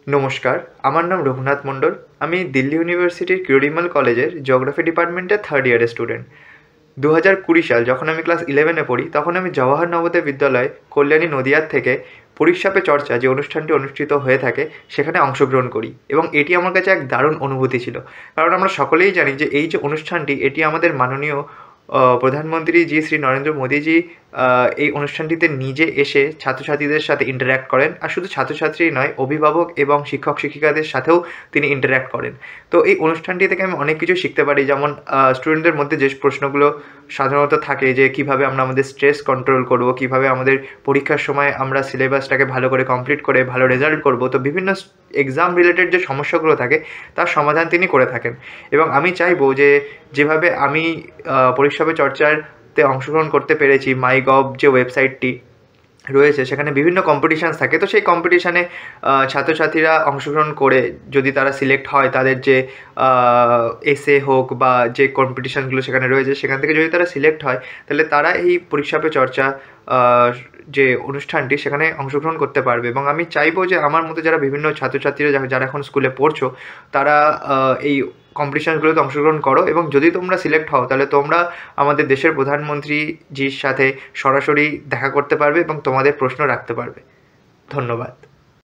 নমস্কার, আমার নাম রঘুনাথ মণ্ডল। আমি দিল্লি ইউনিভার্সিটির কিরোড়িমাল কলেজের জিওগ্রাফি ডিপার্টমেন্টের থার্ড ইয়ারের স্টুডেন্ট। 2020 সাল যখন আমি ক্লাস 11-এ পড়ি, তখন আমি জওহর নবোদয় বিদ্যালয়, কল্যাণী, নদিয়ার থেকে পরীক্ষা পে চর্চা যে অনুষ্ঠানটি অনুষ্ঠিত হয়ে থাকে সেখানে অংশগ্রহণ করি, এবং এটি আমার কাছে এক দারুণ অনুভূতি ছিল। কারণ আমরা সকলেই জানি যে এই যে অনুষ্ঠানটি, এটি আমাদের মাননীয় প্রধানমন্ত্রী শ্রী নরেন্দ্র মোদীজি এই অনুষ্ঠানটিতে নিজে এসে ছাত্রছাত্রীদের সাথে ইন্টারঅ্যাক্ট করেন। আর শুধু ছাত্রছাত্রী নয়, অভিভাবক এবং শিক্ষক শিক্ষিকাদের সাথেও তিনি ইন্টারঅ্যাক্ট করেন। তো এই অনুষ্ঠানটি থেকে আমি অনেক কিছু শিখতে পারি, যেমন স্টুডেন্টদের মধ্যে যে প্রশ্নগুলো সাধারণত থাকে যে কীভাবে আমরা আমাদের স্ট্রেস কন্ট্রোল করব, কীভাবে আমাদের পরীক্ষার সময় আমরা সিলেবাসটাকে ভালো করে কমপ্লিট করে ভালো রেজাল্ট করব। তো বিভিন্ন এক্সাম রিলেটেড যে সমস্যাগুলো থাকে তার সমাধান তিনি করে থাকেন। এবং আমি চাইবো যে যেভাবে আমি পরীক্ষা পে চর্চাতে অংশগ্রহণ করতে পেরেছি, মাইগভ যে ওয়েবসাইটটি রয়েছে সেখানে বিভিন্ন কম্পিটিশানস থাকে, তো সেই কম্পিটিশানে ছাত্রছাত্রীরা অংশগ্রহণ করে যদি তারা সিলেক্ট হয়, তাদের যে এসে হোক বা যে কম্পিটিশানগুলো সেখানে রয়েছে সেখান থেকে যদি তারা সিলেক্ট হয়, তাহলে তারা এই পরীক্ষা পে চর্চা যে অনুষ্ঠানটি সেখানে অংশগ্রহণ করতে পারবে। এবং আমি চাইবো যে আমার মতো যারা বিভিন্ন ছাত্রছাত্রীরা যারা এখন স্কুলে পড়ছো, তারা এই কম্পিটিশানগুলোতে অংশগ্রহণ করো, এবং যদি তোমরা সিলেক্ট হও তাহলে তোমরা আমাদের দেশের প্রধানমন্ত্রীজির সাথে সরাসরি দেখা করতে পারবে এবং তোমাদের প্রশ্ন রাখতে পারবে। ধন্যবাদ।